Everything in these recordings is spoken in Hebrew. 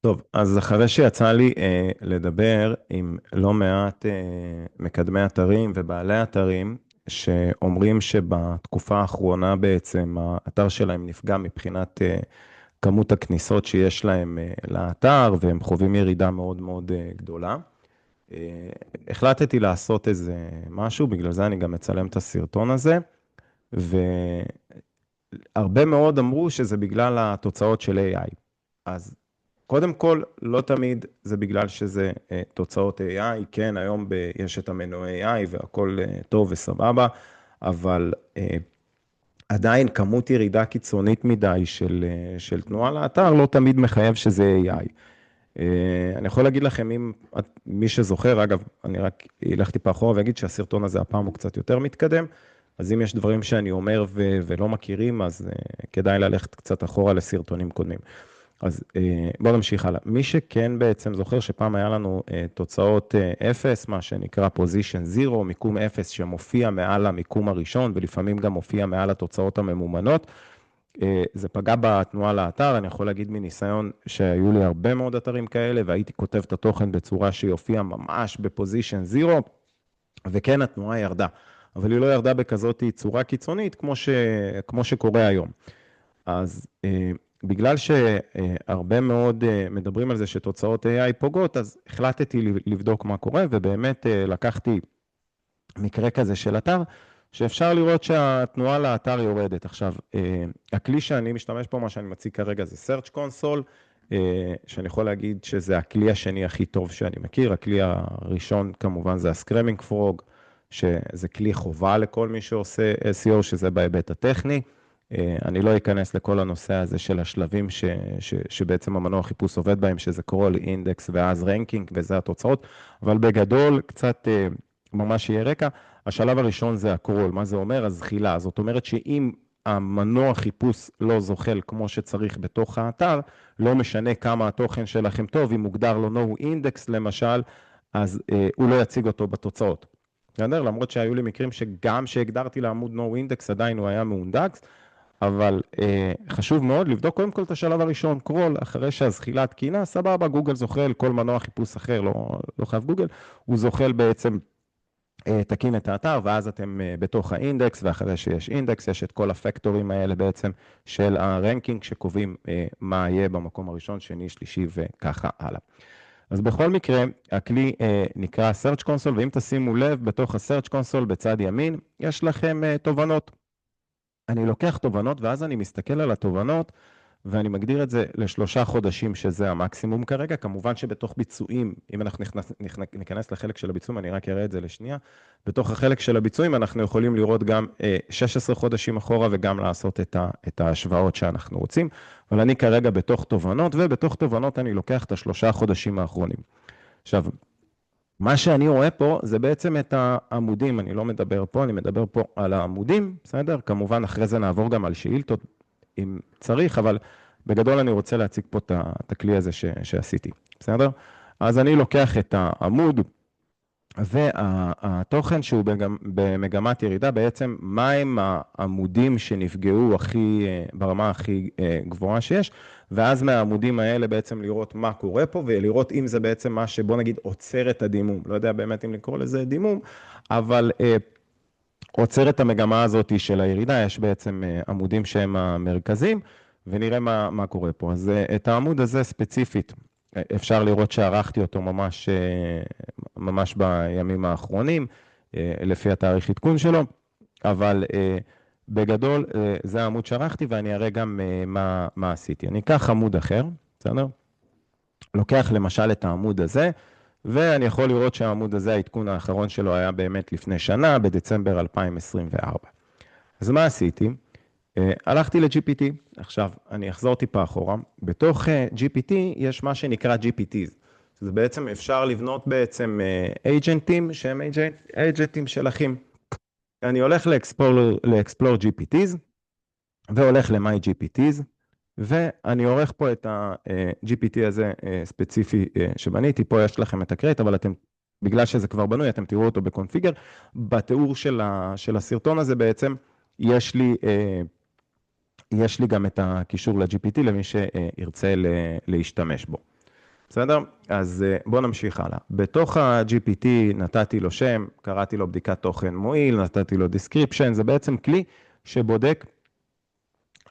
טוב, אז אחרי שיצא לי לדבר עם לא מעט מקדמי אתרים ובעלי אתרים, שאומרים שבתקופה האחרונה בעצם האתר שלהם נפגע מבחינת כמות הכניסות שיש להם לאתר, והם חווים ירידה מאוד מאוד גדולה. אה, החלטתי לעשות איזה משהו, בגלל זה אני גם מצלם את הסרטון הזה, והרבה מאוד אמרו שזה בגלל התוצאות של AI. אז קודם כל, לא תמיד זה בגלל שזה תוצאות AI, כן, היום יש את המנועי AI והכל טוב וסבבה, אבל עדיין כמות ירידה קיצונית מדי של תנועה לאתר לא תמיד מחייב שזה AI. אני יכול להגיד לכם, אם מי שזוכר, אגב, אני רק אלך טיפה אחורה ואגיד שהסרטון הזה הפעם הוא קצת יותר מתקדם, אז אם יש דברים שאני אומר ולא מכירים, אז כדאי ללכת קצת אחורה לסרטונים קודמים. אז בואו נמשיך הלאה. מי שכן בעצם זוכר שפעם היה לנו תוצאות 0, מה שנקרא position 0, מיקום 0 שמופיע מעל המיקום הראשון, ולפעמים גם מופיע מעל התוצאות הממומנות, זה פגע בתנועה לאתר. אני יכול להגיד מניסיון שהיו לי הרבה מאוד אתרים כאלה, והייתי כותב את התוכן בצורה שיופיע ממש בפוזישן 0, וכן, התנועה ירדה, אבל היא לא ירדה בכזאת צורה קיצונית כמו שקורה היום. אז בגלל שהרבה מאוד מדברים על זה שתוצאות AI פוגעות, אז החלטתי לבדוק מה קורה, ובאמת לקחתי מקרה כזה של אתר, שאפשר לראות שהתנועה לאתר יורדת. עכשיו, הכלי שאני משתמש פה, מה שאני מציג כרגע, זה Search Console, שאני יכול להגיד שזה הכלי השני הכי טוב שאני מכיר. הכלי הראשון כמובן זה ה-Screaming Frog, שזה כלי חובה לכל מי שעושה SEO, שזה בהיבט הטכני. אני לא אכנס לכל הנושא הזה של השלבים שבעצם המנוע חיפוש עובד בהם, שזה קרול, אינדקס ואז רנקינג, וזה התוצאות, אבל בגדול קצת ממש יהיה רקע. השלב הראשון זה הקרול. מה זה אומר? הזחילה. זאת אומרת שאם המנוע חיפוש לא זוחל כמו שצריך בתוך האתר, לא משנה כמה התוכן שלכם טוב, אם מוגדר לו no index למשל, אז הוא לא יציג אותו בתוצאות. בסדר? למרות שהיו לי מקרים שגם שהגדרתי לעמוד no index עדיין הוא היה מאונדקס, אבל חשוב מאוד לבדוק קודם כל את השלב הראשון, קרול. אחרי שהזחילה תקינה, סבבה, גוגל זוחל, כל מנוע חיפוש אחר, לא חייב גוגל, הוא זוחל בעצם, תקין את האתר, ואז אתם בתוך האינדקס, ואחרי שיש אינדקס, יש את כל הפקטורים האלה בעצם של הרנקינג, שקובעים מה יהיה במקום הראשון, שני, שלישי וככה הלאה. אז בכל מקרה, הכלי נקרא Search Console, ואם תשימו לב, בתוך ה-Search Console בצד ימין, יש לכם תובנות. אני לוקח תובנות, ואז אני מסתכל על התובנות, ואני מגדיר את זה ל3 חודשים, שזה המקסימום כרגע. כמובן שבתוך ביצועים, אם אנחנו ניכנס לחלק של הביצועים, אני רק אראה את זה לשנייה, בתוך החלק של הביצועים אנחנו יכולים לראות גם 16 חודשים אחורה, וגם לעשות את ההשוואות שאנחנו רוצים, אבל אני כרגע בתוך תובנות, ובתוך תובנות אני לוקח את ה3 חודשים האחרונים. עכשיו, מה שאני רואה פה זה בעצם את העמודים, אני לא מדבר פה, אני מדבר פה על העמודים, בסדר? כמובן אחרי זה נעבור גם על שאילתות אם צריך, אבל בגדול אני רוצה להציג פה את הכלי הזה שעשיתי, בסדר? אז אני לוקח את העמוד, והתוכן שהוא במגמת ירידה, בעצם מהם העמודים שנפגעו ברמה הכי גבוהה שיש, ואז מהעמודים האלה בעצם לראות מה קורה פה, ולראות אם זה בעצם מה שבוא נגיד עוצר את הדימום. לא יודע באמת אם לקרוא לזה דימום, אבל עוצר את המגמה הזאת של הירידה. יש בעצם עמודים שהם המרכזיים, ונראה מה קורה פה. אז את העמוד הזה ספציפית, אפשר לראות שערכתי אותו ממש בימים האחרונים, לפי התאריך עדכון שלו, אבל בגדול זה העמוד שערכתי, ואני אראה גם מה עשיתי. אני אקח עמוד אחר, בסדר? לוקח למשל את העמוד הזה, ואני יכול לראות שהעמוד הזה, העדכון האחרון שלו היה באמת לפני שנה, בדצמבר 2024. אז מה עשיתי? הלכתי ל-GPT. עכשיו, אני אחזור טיפה אחורה. בתוך GPT יש מה שנקרא GPTs. זה בעצם אפשר לבנות בעצם אייג'נטים שהם אייג'נטים של אחים. אני הולך ל-Explore GPTs, והולך ל-My GPTs, ואני עורך פה את ה-GPT הזה ספציפי שבניתי. פה יש לכם את הקרייט, אבל אתם, בגלל שזה כבר בנוי, אתם תראו אותו בקונפיגר. בתיאור של הסרטון הזה בעצם, יש לי גם את הקישור ל-GPT למי שירצה להשתמש בו. בסדר? אז בוא נמשיך הלאה. בתוך ה-GPT נתתי לו שם, קראתי לו בדיקת תוכן מועיל, נתתי לו description, זה בעצם כלי שבודק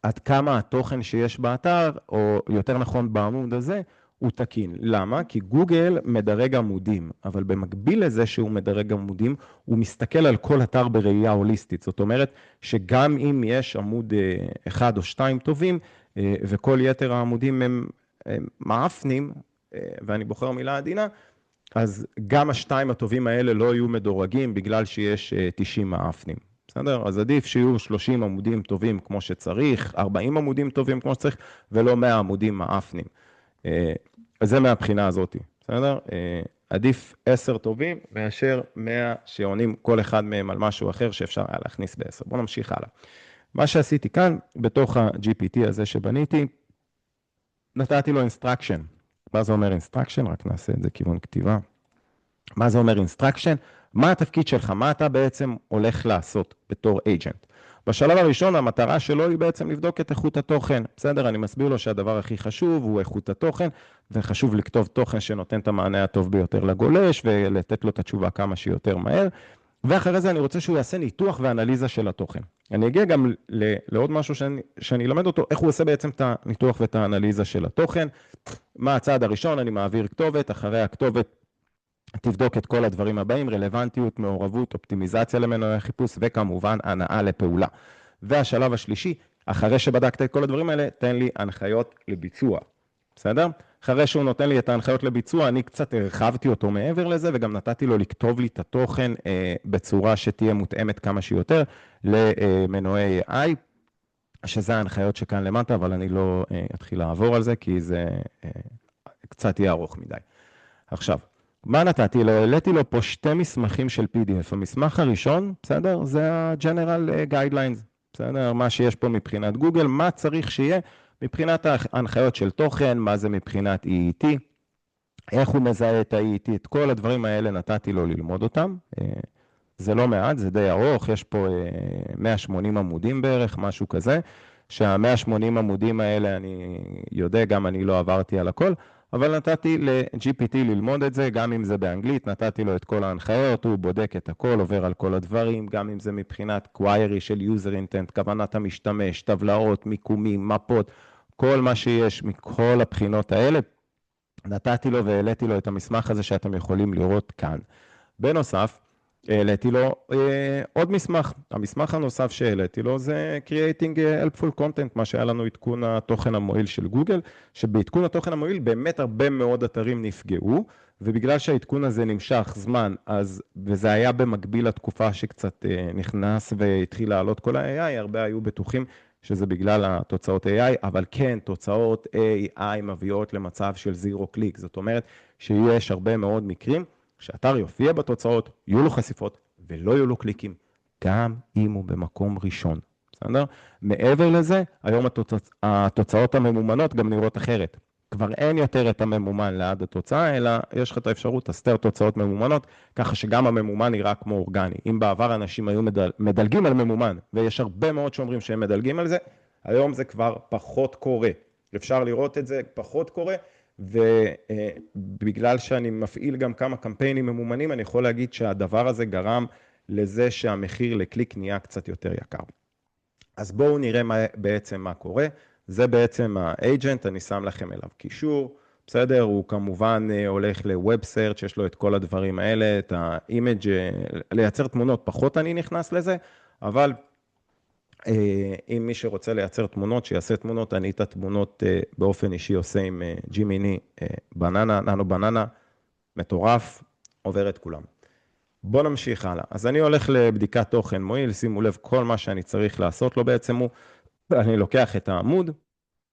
עד כמה התוכן שיש באתר, או יותר נכון בעמוד הזה, הוא תקין. למה? כי גוגל מדרג עמודים, אבל במקביל לזה שהוא מדרג עמודים, הוא מסתכל על כל אתר בראייה הוליסטית. זאת אומרת שגם אם יש עמוד אחד או שתיים טובים, וכל יתר העמודים הם מאפנים, ואני בוחר מילה עדינה, אז גם השתיים הטובים האלה לא יהיו מדורגים בגלל שיש 90 מאפנים. בסדר? אז עדיף שיהיו 30 עמודים טובים כמו שצריך, 40 עמודים טובים כמו שצריך, ולא 100 עמודים מאפנים. אז זה מהבחינה הזאת, בסדר? עדיף 10 טובים מאשר 100 שעונים כל אחד מהם על משהו אחר שאפשר היה להכניס ב10. בואו נמשיך הלאה. מה שעשיתי כאן, בתוך ה-GPT הזה שבניתי, נתתי לו instruction. מה זה אומר instruction? רק נעשה את זה כיוון כתיבה. מה זה אומר instruction? מה התפקיד שלך? מה אתה בעצם הולך לעשות בתור agent? בשלב הראשון, המטרה שלו היא בעצם לבדוק את איכות התוכן. בסדר? אני מסביר לו שהדבר הכי חשוב הוא איכות התוכן, וחשוב לכתוב תוכן שנותן את המענה הטוב ביותר לגולש, ולתת לו את התשובה כמה שיותר מהר. ואחרי זה אני רוצה שהוא יעשה ניתוח ואנליזה של התוכן. אני אגיע גם לעוד משהו שאני אלמד אותו, איך הוא עושה בעצם את הניתוח ואת האנליזה של התוכן. מה הצעד הראשון? אני מעביר כתובת, אחרי הכתובת תבדוק את כל הדברים הבאים, רלוונטיות, מעורבות, אופטימיזציה למנועי חיפוש, וכמובן הנעה לפעולה. והשלב השלישי, אחרי שבדקת את כל הדברים האלה, תן לי הנחיות לביצוע. בסדר? אחרי שהוא נותן לי את ההנחיות לביצוע, אני קצת הרחבתי אותו מעבר לזה, וגם נתתי לו לכתוב לי את התוכן בצורה שתהיה מותאמת כמה שיותר למנועי AI, שזה ההנחיות שכאן למטה, אבל אני לא אתחיל לעבור על זה, כי זה קצת יהיה ארוך מדי. עכשיו, מה נתתי לו? העליתי לו פה שתי מסמכים של PDF. המסמך הראשון, בסדר? זה ה-General Guidelines, בסדר? מה שיש פה מבחינת גוגל, מה צריך שיהיה מבחינת ההנחיות של תוכן, מה זה מבחינת EET, איך הוא מזהה את ה-EET, את כל הדברים האלה נתתי לו ללמוד אותם. זה לא מעט, זה די ארוך, יש פה 180 עמודים בערך, משהו כזה, שה-180 עמודים האלה אני יודע, גם אני לא עברתי על הכל, אבל נתתי ל-GPT ללמוד את זה, גם אם זה באנגלית, נתתי לו את כל ההנחיות, הוא בודק את הכל, עובר על כל הדברים, גם אם זה מבחינת query של user intent, כוונת המשתמש, טבלאות, מיקומים, מפות, כל מה שיש מכל הבחינות האלה, נתתי לו והעליתי לו את המסמך הזה שאתם יכולים לראות כאן. בנוסף, העליתי לו עוד מסמך. המסמך הנוסף שהעליתי לו זה Creating Helpful Content, מה שהיה לנו עדכון התוכן המועיל של גוגל, שבעדכון התוכן המועיל באמת הרבה מאוד אתרים נפגעו, ובגלל שהעדכון הזה נמשך זמן, וזה היה במקביל לתקופה שקצת נכנס והתחיל לעלות כל ה-AI, הרבה היו בטוחים שזה בגלל התוצאות AI, אבל כן, תוצאות AI מביאות למצב של זירו קליק, זאת אומרת שיש הרבה מאוד מקרים, שאתר יופיע בתוצאות, יהיו לו חשיפות ולא יהיו לו קליקים, גם אם הוא במקום ראשון. בסדר? מעבר לזה, היום התוצאות הממומנות גם נראות אחרת. כבר אין יותר את הממומן ליד התוצאה, אלא יש לך את האפשרות לסתר תוצאות ממומנות, ככה שגם הממומן נראה כמו אורגני. אם בעבר אנשים היו מדלגים על ממומן, ויש הרבה מאוד שאומרים שהם מדלגים על זה, היום זה כבר פחות קורה. אפשר לראות את זה פחות קורה, ובגלל שאני מפעיל גם כמה קמפיינים ממומנים, אני יכול להגיד שהדבר הזה גרם לזה שהמחיר לקליק נהיה קצת יותר יקר. אז בואו נראה בעצם מה קורה. זה בעצם האג'נט, אני שם לכם אליו קישור, בסדר? הוא כמובן הולך ל-Web Search, יש לו את כל הדברים האלה, את ה-Image, לייצר תמונות, פחות אני נכנס לזה, אבל אם מי שרוצה לייצר תמונות, שיעשה תמונות, אני את התמונות באופן אישי עושה עם ג'ימיני בננה, ננו בננה, מטורף, עובר את כולם. בואו נמשיך הלאה. אז אני הולך לבדיקת תוכן מועיל, שימו לב כל מה שאני צריך לעשות לו בעצם הוא, אני לוקח את העמוד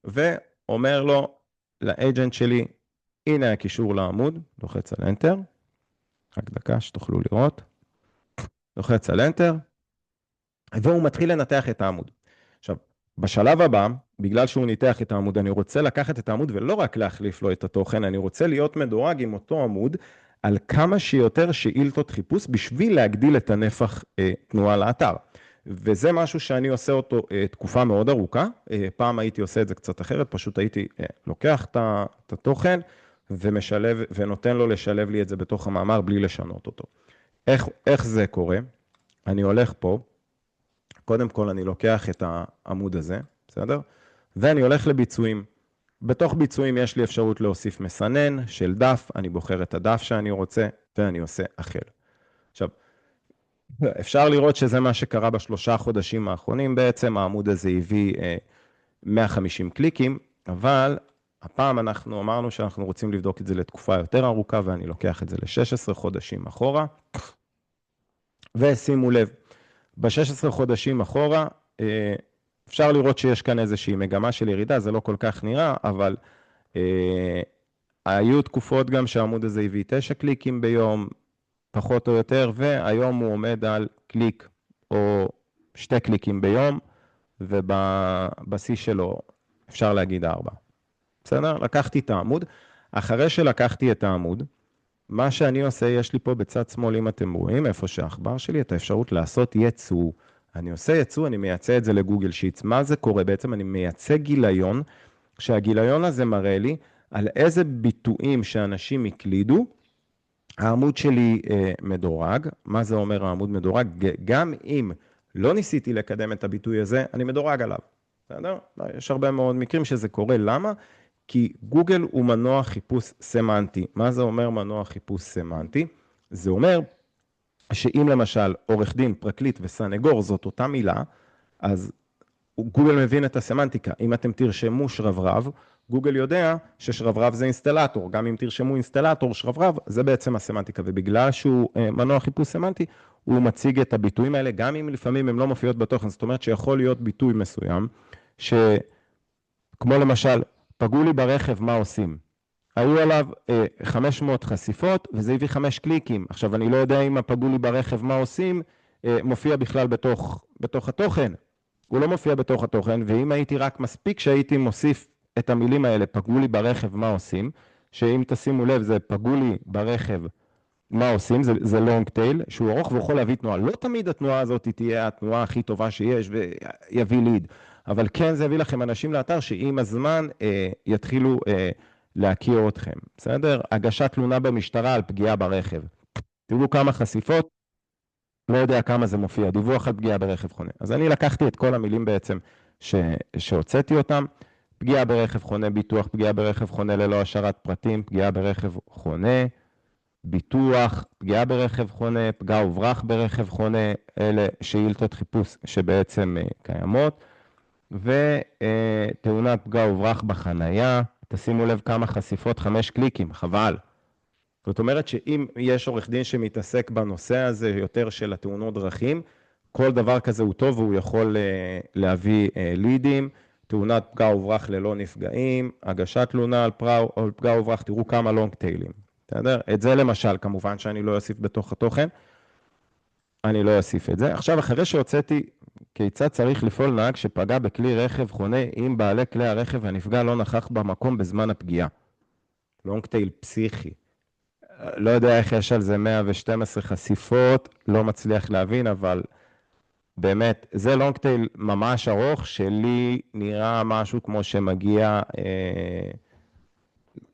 ואומר לו לאג'נט שלי, הנה הקישור לעמוד, לוחץ על Enter, רק דקה שתוכלו לראות, לוחץ על Enter, והוא מתחיל לנתח את העמוד. עכשיו, בשלב הבא, בגלל שהוא ניתח את העמוד, אני רוצה לקחת את העמוד ולא רק להחליף לו את התוכן, אני רוצה להיות מדורג עם אותו עמוד, על כמה שיותר שאילתות חיפוש, בשביל להגדיל את הנפח תנועה לאתר. וזה משהו שאני עושה אותו תקופה מאוד ארוכה, פעם הייתי עושה את זה קצת אחרת, פשוט הייתי לוקח את התוכן, ומשלב, ונותן לו לשלב לי את זה בתוך המאמר בלי לשנות אותו. איך זה קורה? אני הולך פה, קודם כל אני לוקח את העמוד הזה, בסדר? ואני הולך לביצועים. בתוך ביצועים יש לי אפשרות להוסיף מסנן של דף, אני בוחר את הדף שאני רוצה, ואני עושה החל. עכשיו, אפשר לראות שזה מה שקרה בשלושה חודשים האחרונים בעצם, העמוד הזה הביא 150 קליקים, אבל הפעם אנחנו אמרנו שאנחנו רוצים לבדוק את זה לתקופה יותר ארוכה, ואני לוקח את זה ל-16 חודשים אחורה, ושימו לב, ב-16 חודשים אחורה, אפשר לראות שיש כאן איזושהי מגמה של ירידה, זה לא כל כך נראה, אבל היו תקופות גם שהעמוד הזה הביא 9 קליקים ביום, פחות או יותר, והיום הוא עומד על קליק או 2 קליקים ביום, ובשיא שלו אפשר להגיד 4. בסדר? לקחתי את העמוד. אחרי שלקחתי את העמוד, מה שאני עושה, יש לי פה בצד שמאל, אם אתם רואים, איפה שהאחבר שלי, את האפשרות לעשות ייצוא. אני עושה ייצוא, אני מייצא את זה לגוגל שיטס. מה זה קורה? בעצם אני מייצא גיליון, שהגיליון הזה מראה לי על איזה ביטויים שאנשים הקלידו, העמוד שלי מדורג. מה זה אומר העמוד מדורג? גם אם לא ניסיתי לקדם את הביטוי הזה, אני מדורג עליו. בסדר? יש הרבה מאוד מקרים שזה קורה. למה? כי גוגל הוא מנוע חיפוש סמנטי. מה זה אומר מנוע חיפוש סמנטי? זה אומר שאם למשל עורך דין, פרקליט וסנגור זאת אותה מילה, אז גוגל מבין את הסמנטיקה. אם אתם תרשמו שרברב, גוגל יודע ששרברב זה אינסטלטור. גם אם תרשמו אינסטלטור, שרברב, זה בעצם הסמנטיקה. ובגלל שהוא מנוע חיפוש סמנטי, הוא מציג את הביטויים האלה, גם אם לפעמים הם לא מופיעות בתוכן. זאת אומרת שיכול להיות ביטוי מסוים, כמו למשל, פגעו לי ברכב, מה עושים? היו עליו 500 חשיפות, וזה הביא 5 קליקים. עכשיו, אני לא יודע אם הפגעו לי ברכב, מה עושים, מופיע בכלל בתוך התוכן. הוא לא מופיע בתוך התוכן, ואם הייתי רק מספיק שהייתי מוסיף את המילים האלה, פגעו לי ברכב, מה עושים? שאם תשימו לב, זה פגעו לי ברכב, מה עושים? זה long tail, שהוא ארוך ויכול להביא תנועה. לא תמיד התנועה הזאת תהיה התנועה הכי טובה שיש, ויביא ליד. אבל כן, זה יביא לכם אנשים לאתר, שעם הזמן יתחילו להכיר אתכם. בסדר? הגשת תלונה במשטרה על פגיעה ברכב. תראו כמה חשיפות, לא יודע כמה זה מופיע, דיווח על פגיעה ברכב חונה. אז אני לקחתי את כל המילים בעצם שהוצאתי אותם, פגיעה ברכב חונה, ביטוח, פגיעה ברכב חונה ללא השארת פרטים, פגיעה ברכב חונה, ביטוח, פגיעה ברכב חונה, פגע וברח ברכב חונה, אלה שאילתות חיפוש שבעצם קיימות, ותאונת פגע וברח בחנייה, תשימו לב כמה חשיפות, 5 קליקים, חבל. זאת אומרת שאם יש עורך דין שמתעסק בנושא הזה יותר של התאונות דרכים, כל דבר כזה הוא טוב והוא יכול להביא לידים, תאונת פגע וברח ללא נפגעים, הגשת תלונה על פגע וברח, תראו כמה לונג טיילים. בסדר? את זה למשל, כמובן שאני לא אוסיף בתוך התוכן, אני לא אוסיף את זה. עכשיו, אחרי שהוצאתי כיצד צריך לפעול נהג שפגע בכלי רכב חונה, אם בעלי כלי הרכב הנפגע לא נכח במקום בזמן הפגיעה. לונג טייל פסיכי. לא יודע איך יש על זה 112 חשיפות, לא מצליח להבין, אבל באמת, זה לונג טייל ממש ארוך, שלי נראה משהו כמו שמגיע,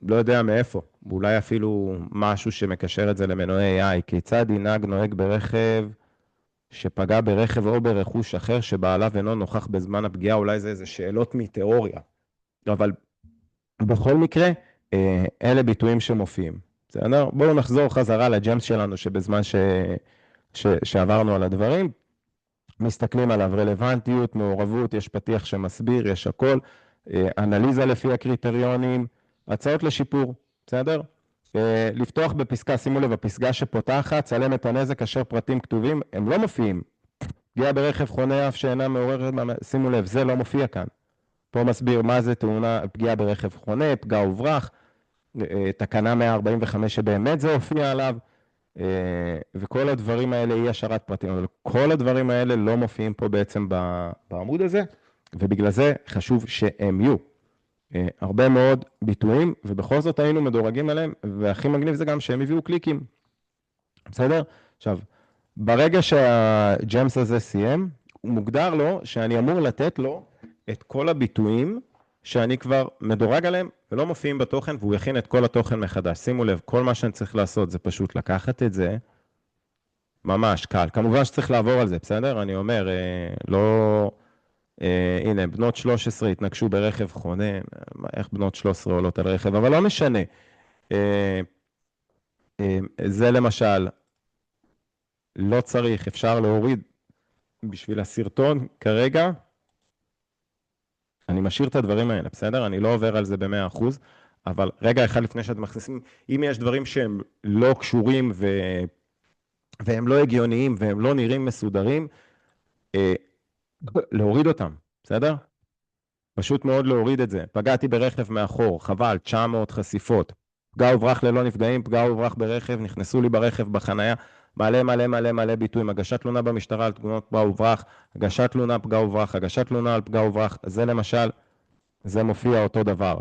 לא יודע מאיפה, אולי אפילו משהו שמקשר את זה למנועי AI, כיצד ינהג נוהג ברכב שפגע ברכב או ברכוש אחר שבעליו אינו נוכח בזמן הפגיעה, אולי זה איזה שאלות מתיאוריה, אבל בכל מקרה, אלה ביטויים שמופיעים. בסדר? בואו נחזור חזרה לג'אמס שלנו שבזמן שעברנו על הדברים, מסתכלים עליו רלוונטיות, מעורבות, יש פתיח שמסביר, יש הכל, אנליזה לפי הקריטריונים, הצעות לשיפור, בסדר? לפתוח בפסקה, שימו לב, הפסקה שפותחת, צלם את הנזק אשר פרטים כתובים, הם לא מופיעים. פגיעה ברכב חונה אף שאינה מעוררת, שימו לב, זה לא מופיע כאן. פה מסביר מה זה תאונה, פגיעה ברכב חונה, פגע וברח, תקנה 145 שבאמת זה הופיע עליו, וכל הדברים האלה היא השארת פרטים, אבל כל הדברים האלה לא מופיעים פה בעצם בעמוד הזה, ובגלל זה חשוב שהם יהיו. הרבה מאוד ביטויים, ובכל זאת היינו מדורגים עליהם, והכי מגניב זה גם שהם הביאו קליקים. בסדר? עכשיו, ברגע שהג'אמס הזה סיים, הוא מוגדר לו שאני אמור לתת לו את כל הביטויים שאני כבר מדורג עליהם ולא מופיעים בתוכן, והוא יכין את כל התוכן מחדש. שימו לב, כל מה שאני צריך לעשות זה פשוט לקחת את זה, ממש קל. כמובן שצריך לעבור על זה, בסדר? אני אומר, לא... הנה, בנות 13 התנגשו ברכב חונה, איך בנות 13 עולות על רכב, אבל לא משנה. זה למשל, לא צריך, אפשר להוריד בשביל הסרטון כרגע, אני משאיר את הדברים האלה, בסדר? אני לא עובר על זה ב100%, אבל רגע אחד לפני שאתם מכניסים, אם יש דברים שהם לא קשורים והם לא הגיוניים והם לא נראים מסודרים, להוריד אותם, בסדר? פשוט מאוד להוריד את זה. פגעתי ברכב מאחור, חבל, 900 חשיפות. פגע וברח ללא נפגעים, פגע וברח ברכב, נכנסו לי ברכב בחנייה, מלא מלא מלא מלא ביטויים, הגשת תלונה במשטרה על תגונות פגע וברח, הגשת תלונה פגע וברח, הגשת תלונה על פגע וברח, זה למשל, זה מופיע אותו דבר.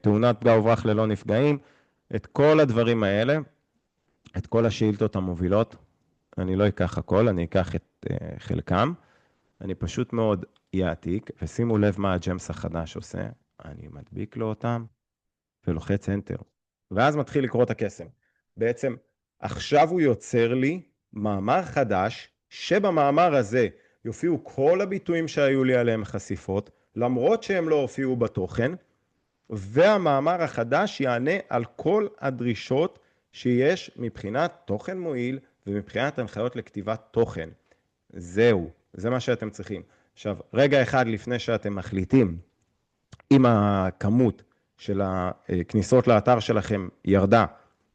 תאונת פגע וברח ללא נפגעים, את כל הדברים האלה, את כל השאילתות המובילות, אני לא אקח הכל, אני אקח את חלקם, אני פשוט מאוד יעתיק, ושימו לב מה הג'מס החדש עושה, אני מדביק לו אותם, ולוחץ Enter, ואז מתחיל לקרוא את הקסם. בעצם, עכשיו הוא יוצר לי מאמר חדש, שבמאמר הזה יופיעו כל הביטויים שהיו לי עליהם חשיפות, למרות שהם לא הופיעו בתוכן, והמאמר החדש יענה על כל הדרישות שיש מבחינת תוכן מועיל, ומבחינת הנחיות לכתיבת תוכן. זהו, זה מה שאתם צריכים. עכשיו, רגע אחד לפני שאתם מחליטים, אם הכמות של הכניסות לאתר שלכם ירדה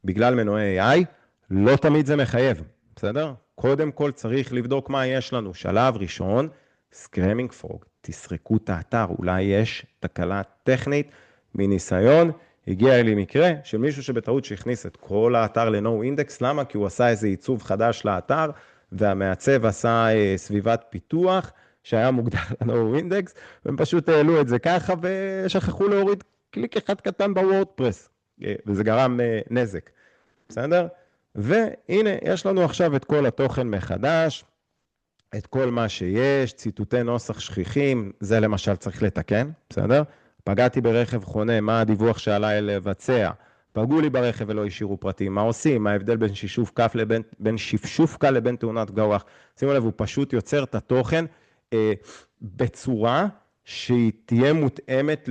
בגלל מנועי AI, לא תמיד זה מחייב, בסדר? קודם כל צריך לבדוק מה יש לנו. שלב ראשון, סקרמינג פרוג, תסרקו את האתר, אולי יש תקלה טכנית מניסיון. הגיע אלי מקרה של מישהו שבטעות שהכניס את כל האתר ל-No Index, למה? כי הוא עשה איזה עיצוב חדש לאתר, והמעצב עשה סביבת פיתוח, שהיה מוגדר ל-No Index, והם פשוט העלו את זה ככה, ושכחו להוריד קליק אחד קטן בוורדפרס, וזה גרם נזק, בסדר? והנה, יש לנו עכשיו את כל התוכן מחדש, את כל מה שיש, ציטוטי נוסח שכיחים, זה למשל צריך לתקן, בסדר? פגעתי ברכב חונה, מה הדיווח שעליי לבצע? פגעו לי ברכב ולא השאירו פרטים, מה עושים? מה ההבדל בין שפשוף קל לבין תאונת פגע וברח? שימו לב, הוא פשוט יוצר את התוכן בצורה שהיא תהיה מותאמת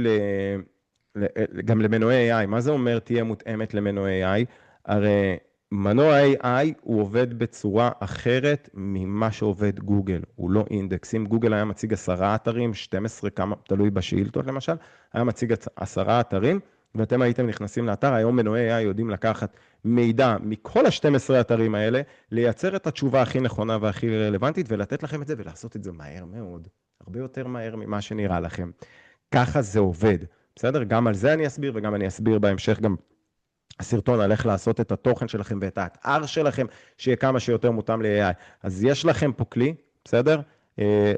גם למנועי AI. מה זה אומר תהיה מותאמת למנועי AI? הרי מנוע AI הוא עובד בצורה אחרת ממה שעובד גוגל, הוא לא אינדקס. אם גוגל היה מציג 10 אתרים, 12 כמה, תלוי בשאילתות למשל, היה מציג 10 אתרים, ואתם הייתם נכנסים לאתר, היום מנועי AI יודעים לקחת מידע מכל ה-12 אתרים האלה, לייצר את התשובה הכי נכונה והכי רלוונטית, ולתת לכם את זה ולעשות את זה מהר מאוד, הרבה יותר מהר ממה שנראה לכם. ככה זה עובד, בסדר? גם על זה אני אסביר, וגם אני אסביר בהמשך גם הסרטון על איך לעשות את התוכן שלכם ואת האתר שלכם, שיהיה כמה שיותר מותאם ל-AI. אז יש לכם פה כלי, בסדר?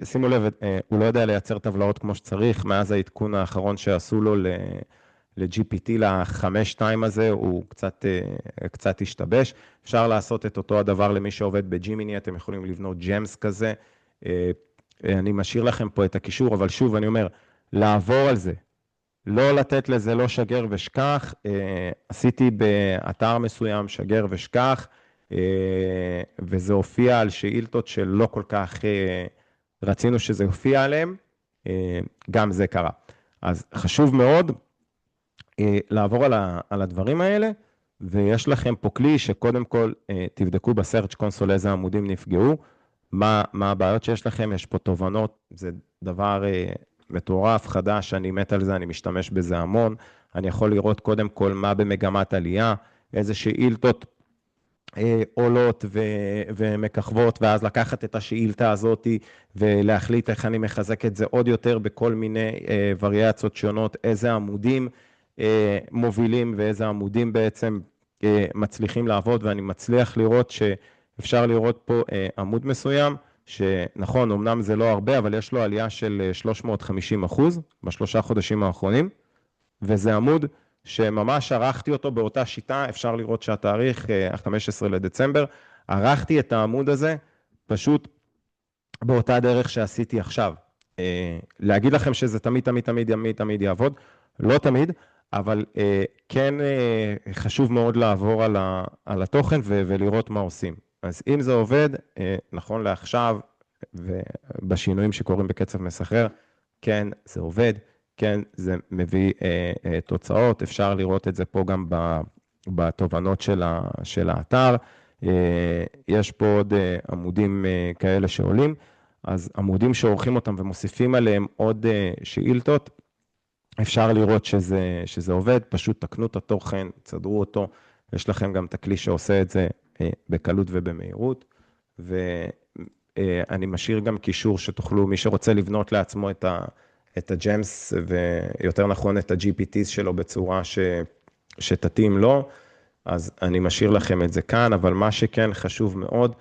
שימו לב, הוא לא יודע לייצר טבלאות כמו שצריך, מאז העדכון האחרון שעשו לו ל-GPT, ל-5.2 הזה, הוא קצת השתבש. אפשר לעשות את אותו הדבר למי שעובד בג'ימיני, אתם יכולים לבנות ג'מס כזה. אני משאיר לכם פה את הקישור, אבל שוב אני אומר, לעבור על זה. לא לתת לזה לא שגר ושכח, עשיתי באתר מסוים שגר ושכח, וזה הופיע על שאילתות שלא כל כך רצינו שזה יופיע עליהם, גם זה קרה. אז חשוב מאוד לעבור על הדברים האלה, ויש לכם פה כלי שקודם כל תבדקו בסרצ' קונסול איזה עמודים נפגעו, מה הבעיות שיש לכם, יש פה תובנות, זה דבר מטורף, חדש, אני מת על זה, אני משתמש בזה המון, אני יכול לראות קודם כל מה במגמת עלייה, איזה שאילתות עולות ומככבות, ואז לקחת את השאילתה הזאת ולהחליט איך אני מחזק את זה עוד יותר בכל מיני וריאציות שונות, איזה עמודים מובילים ואיזה עמודים בעצם מצליחים לעבוד, ואני מצליח לראות שאפשר לראות פה עמוד מסוים, שנכון, אמנם זה לא הרבה, אבל יש לו עלייה של 350% בשלושה חודשים האחרונים, וזה עמוד שממש ערכתי אותו באותה שיטה, אפשר לראות שהתאריך, 15 לדצמבר, ערכתי את העמוד הזה פשוט באותה דרך שעשיתי עכשיו. להגיד לכם שזה תמיד, תמיד, תמיד, תמיד, תמיד יעבוד, לא תמיד, אבל כן חשוב מאוד לעבור על התוכן ולראות מה עושים. אז אם זה עובד, נכון לעכשיו, ובשינויים שקורים בקצב מסחרר, כן, זה עובד, כן, זה מביא תוצאות, אפשר לראות את זה פה גם בתובנות של האתר. יש פה עוד עמודים כאלה שעולים, אז עמודים שעורכים אותם ומוסיפים עליהם עוד שאילתות, אפשר לראות שזה עובד, פשוט תקנו את התוכן, תסדרו אותו, יש לכם גם את הכלי שעושה את זה בקלות ובמהירות, ואני משאיר גם קישור שתוכלו, מי שרוצה לבנות לעצמו את הג'מס, ויותר נכון את ה-GPTs שלו בצורה שתתאים לו, אז אני משאיר לכם את זה כאן, אבל מה שכן חשוב מאוד,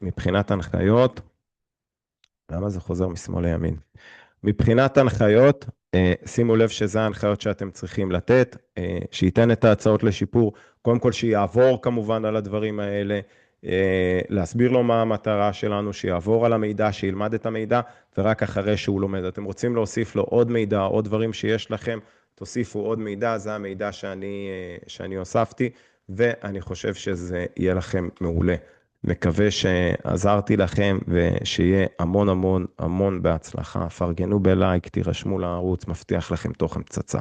מבחינת הנחיות, למה זה חוזר משמאל לימין? מבחינת הנחיות, שימו לב שזה ההנחיות שאתם צריכים לתת, שייתן את ההצעות לשיפור, קודם כל שיעבור כמובן על הדברים האלה, להסביר לו מה המטרה שלנו, שיעבור על המידע, שילמד את המידע, ורק אחרי שהוא לומד. אתם רוצים להוסיף לו עוד מידע, עוד דברים שיש לכם, תוסיפו עוד מידע, זה המידע שאני הוספתי, ואני חושב שזה יהיה לכם מעולה. מקווה שעזרתי לכם ושיהיה המון המון המון בהצלחה. פרגנו בלייק, תירשמו לערוץ, מבטיח לכם תוכן פצצה.